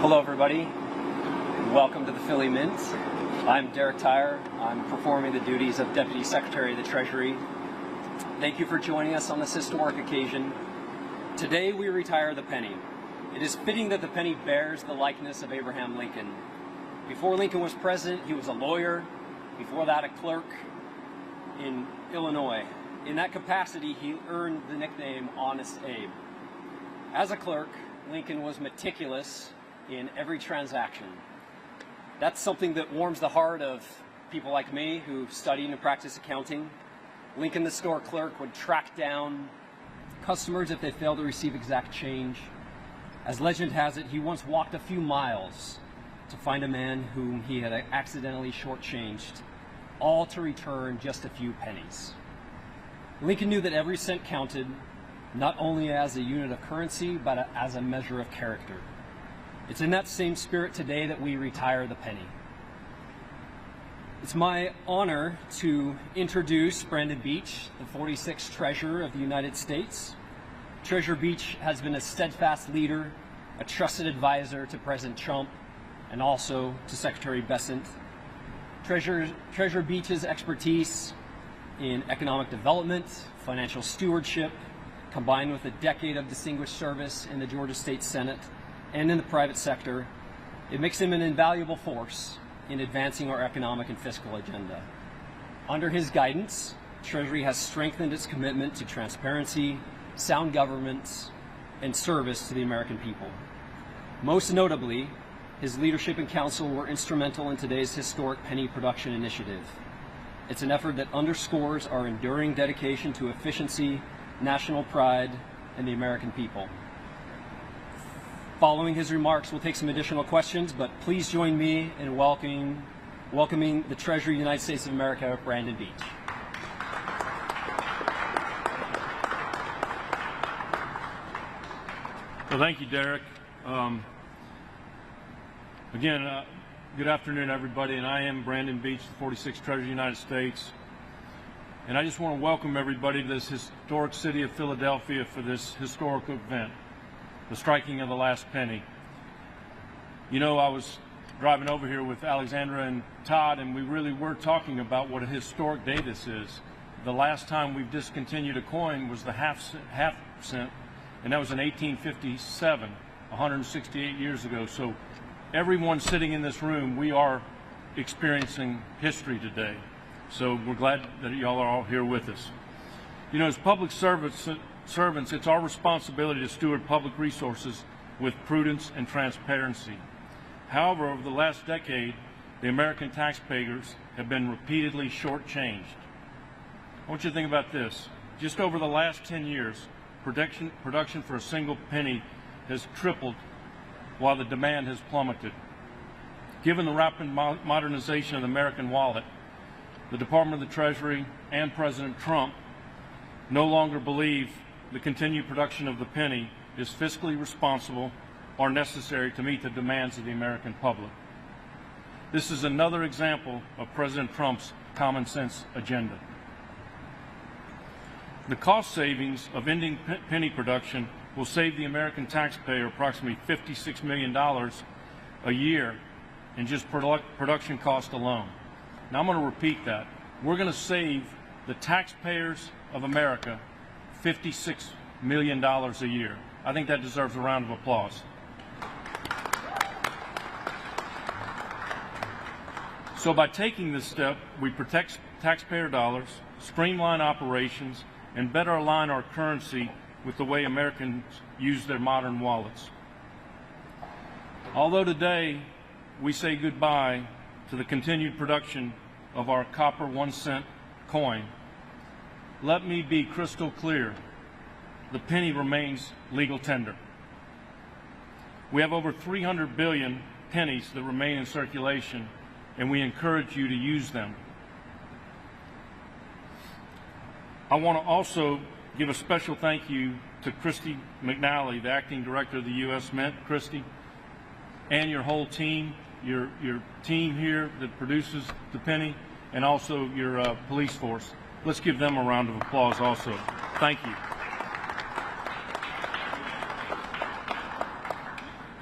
Hello everybody, welcome to the Philly Mint. I'm Derek Tyre. I'm performing the duties of Deputy Secretary of the Treasury. Thank you for joining us on this historic occasion. Today we retire the penny. It is fitting that the penny bears the likeness of Abraham Lincoln. Before Lincoln was president, he was a lawyer. Before that, a clerk in Illinois. In that capacity, he earned the nickname Honest Abe. As a clerk, Lincoln was meticulous in every transaction. That's something that warms the heart of people like me who studied and practiced accounting. Lincoln, the store clerk, would track down customers if they failed to receive exact change. As legend has it, he once walked a few miles to find a man whom he had accidentally shortchanged, all to return just a few pennies. Lincoln knew that every cent counted, not only as a unit of currency, but as a measure of character. It's in that same spirit today that we retire the penny. It's my honor to introduce Brandon Beach, the 46th Treasurer of the United States. Treasurer Beach has been a steadfast leader, a trusted advisor to President Trump, and also to Secretary Bessent. Treasurer Beach's expertise in economic development, financial stewardship, combined with a decade of distinguished service in the Georgia State Senate and in the private sector, it makes him an invaluable force in advancing our economic and fiscal agenda. Under his guidance, Treasury has strengthened its commitment to transparency, sound governance, and service to the American people. Most notably, his leadership and counsel were instrumental in today's historic penny production initiative. It's an effort that underscores our enduring dedication to efficiency, national pride, and the American people. Following his remarks, we'll take some additional questions, but please join me in welcoming the Treasurer of the United States of America, Brandon Beach. Well, thank you, Derek. Again, good afternoon, everybody, and I am Brandon Beach, the 46th Treasurer of the United States. And I just want to welcome everybody to this historic city of Philadelphia for this historic event, the striking of the last penny. You know, I was driving over here with Alexandra and Todd, and we really were talking about what a historic day this is. The last time we've discontinued a coin was the half cent, and that was in 1857, 168 years ago. So everyone sitting in this room, we are experiencing history today. So we're glad that y'all are all here with us. You know, as public servants, it's our responsibility to steward public resources with prudence and transparency. However, over the last decade, the American taxpayers have been repeatedly shortchanged. I want you to think about this. Just over the last 10 years, production for a single penny has tripled while the demand has plummeted. Given the rapid modernization of the American wallet, the Department of the Treasury and President Trump no longer believe the continued production of the penny is fiscally responsible or necessary to meet the demands of the American public. This is another example of President Trump's common sense agenda. The cost savings of ending penny production will save the American taxpayer approximately $56 million a year in just production cost alone. Now I'm going to repeat that. We're going to save the taxpayers of America $56 million a year. I think that deserves a round of applause. So by taking this step, we protect taxpayer dollars, streamline operations, and better align our currency with the way Americans use their modern wallets. Although today we say goodbye to the continued production of our copper 1 cent coin, let me be crystal clear. The penny remains legal tender. We have over 300 billion pennies that remain in circulation, and we encourage you to use them. I want to also give a special thank you to Christy McNally, the Acting Director of the U.S. Mint. Christy, and your whole team, your team here that produces the penny, and also your police force. Let's give them a round of applause also. Thank you.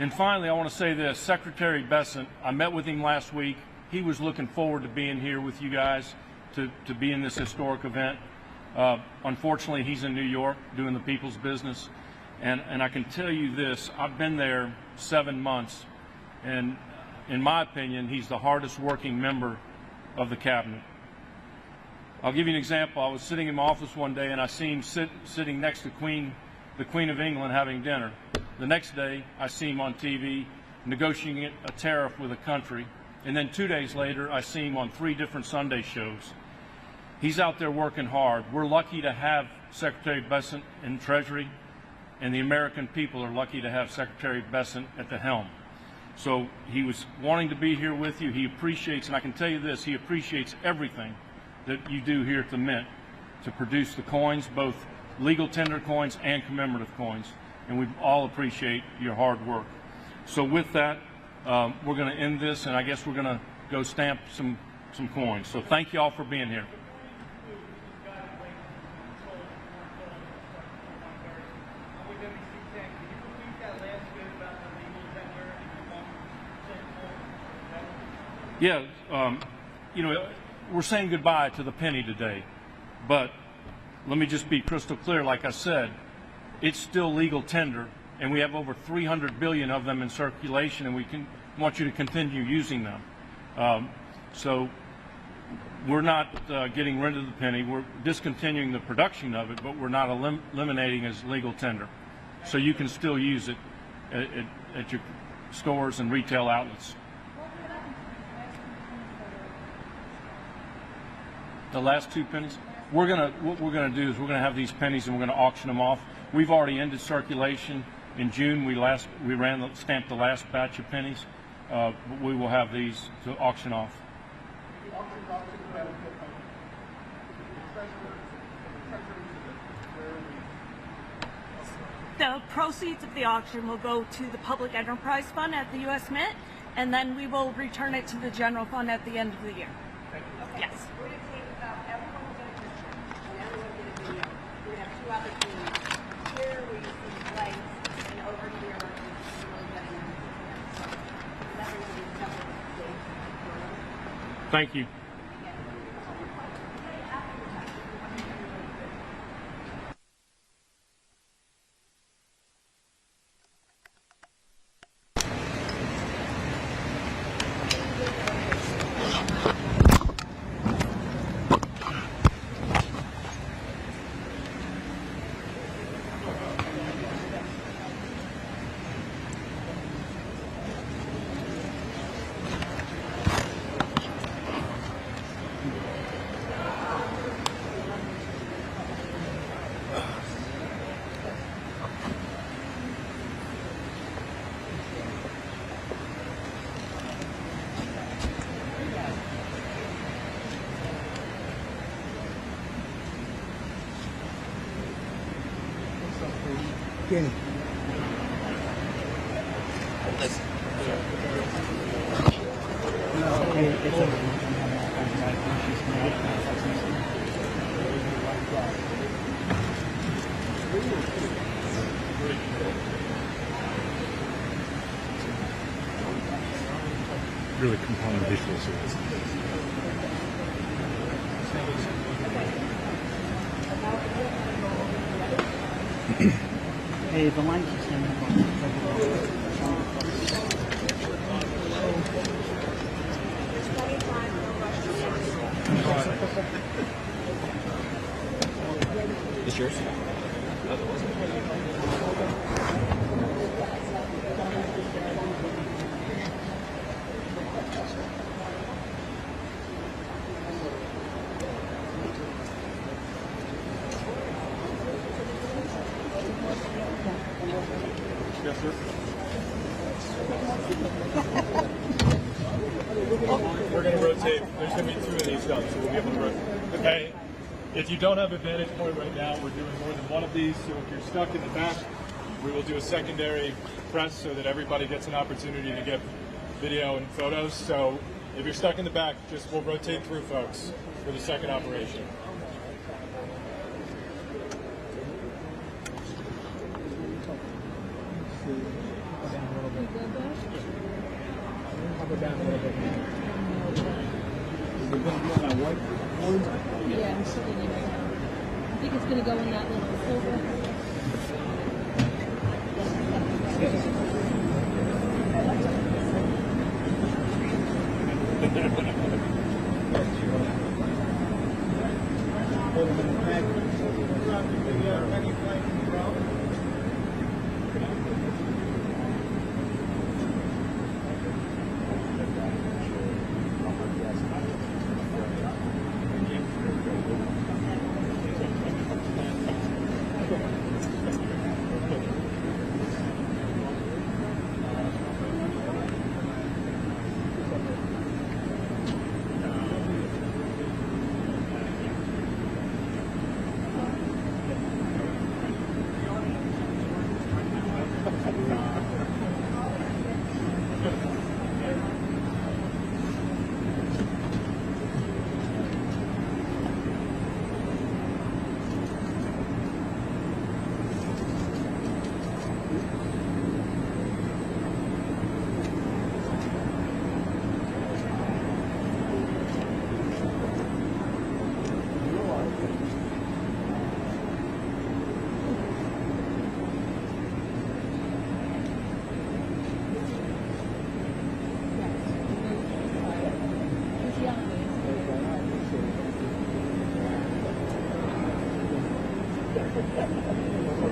And finally, I want to say this, Secretary Besant, I met with him last week. He was looking forward to being here with you guys to be in this historic event. Unfortunately, he's in New York doing the people's business. And I can tell you this, I've been there 7 months, and in my opinion, he's the hardest working member of the cabinet. I'll give you an example. I was sitting in my office one day and I see him sitting next to the Queen of England having dinner. The next day, I see him on TV negotiating a tariff with a country. And then 2 days later, I see him on 3 different Sunday shows. He's out there working hard. We're lucky to have Secretary Besant in Treasury, and the American people are lucky to have Secretary Besant at the helm. So he was wanting to be here with you. He appreciates, and I can tell you this, he appreciates everything that you do here at the Mint to produce the coins, both legal tender coins and commemorative coins. And we all appreciate your hard work. So with that, we're going to end this, and I guess we're going to go stamp some coins. So thank you all for being here. Yeah, you know, we're saying goodbye to the penny today, but let me just be crystal clear. Like I said, it's still legal tender, and we have over 300 billion of them in circulation, and we want you to continue using them. So we're not getting rid of the penny. We're discontinuing the production of it, but we're not eliminating as legal tender. So you can still use it at your stores and retail outlets. The last 2 pennies? What we're gonna do is we're gonna have these pennies and we're gonna auction them off. We've already ended circulation. In June, we stamped the last batch of pennies. But we will have these to auction off. The proceeds of the auction will go to the Public Enterprise Fund at the U.S. Mint, and then we will return it to the general fund at the end of the year. Yes. Thank you. Penny. Really compelling visuals here. Hey, the line keeps coming up. Is yours? Yes, sir. We're going to rotate. There's going to be 2 of these done, so we'll be able to rotate. Okay. If you don't have a vantage point right now, we're doing more than one of these. So if you're stuck in the back, we will do a secondary press so that everybody gets an opportunity to get video and photos. So if you're stuck in the back, we'll rotate through, folks, for the second operation. it down a little bit. Is it going to be on that white board? Yeah, I'm sitting in right now. I think it's going to go in that little folder.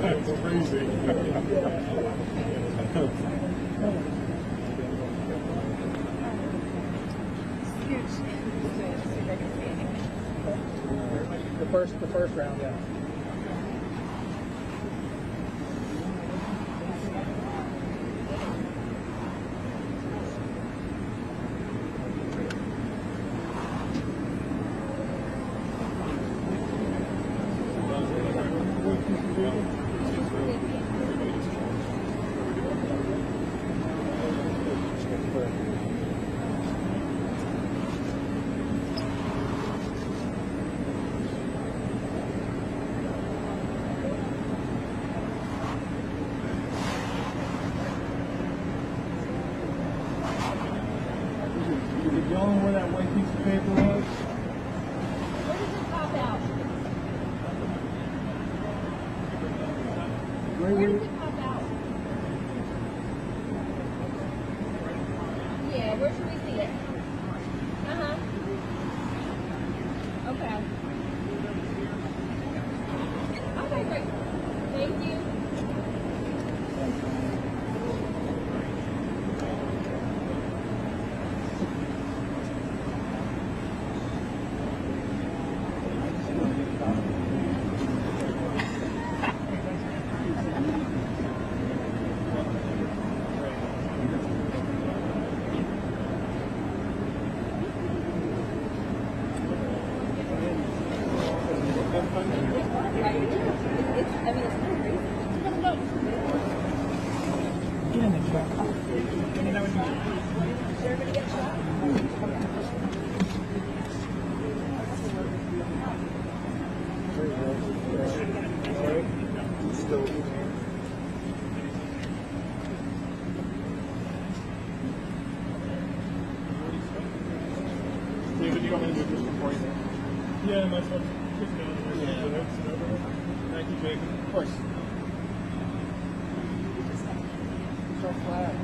That's crazy. The first round, yeah. Is it going where that white piece of paper was? Where does it pop out? Where Where were does it pop out? Yeah, where should we see it? Uh-huh. Okay. Okay, great. Thank you. David, you want me to do this before you? Yeah, my phone. Thank you, Jake. Of course. So flat.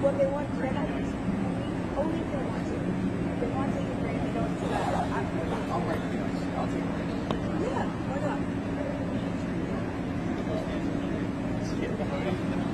What they want, they're not only if they want to. If they want to take a break, they don't do that. I'll write you guys. I'll take a break. Yeah, why not? Yeah,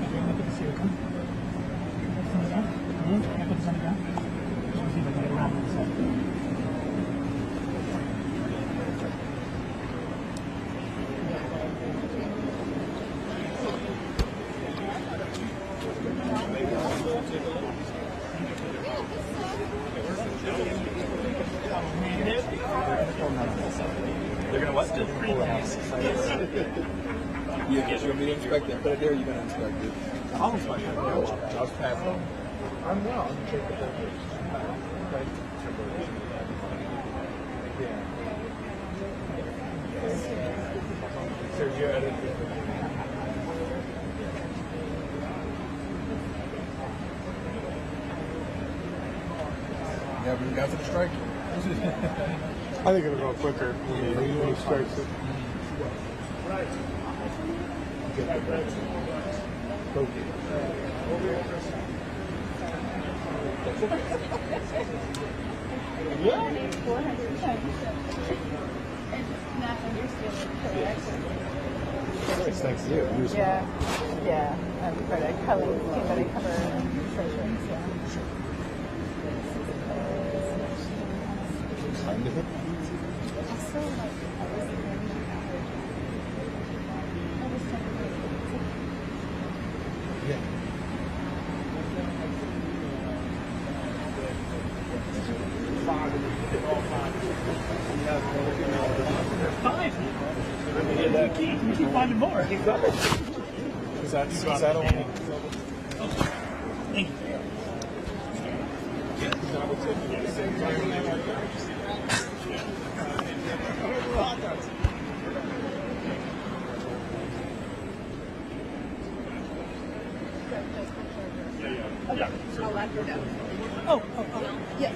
Yeah, because you're going to be inspected. Put it there, you're going to inspect it. I'll inspect it. I'll pass it. I'm well. I'm check the papers. Okay. Yeah. So you edit it. Yeah, we got to the strike. I think it'll go quicker when he strikes it. It's thanks to you. Yeah. But I cover treasuries, yeah. Keep finding more. Is that only? Thank you. I'll let her know. Oh, yes.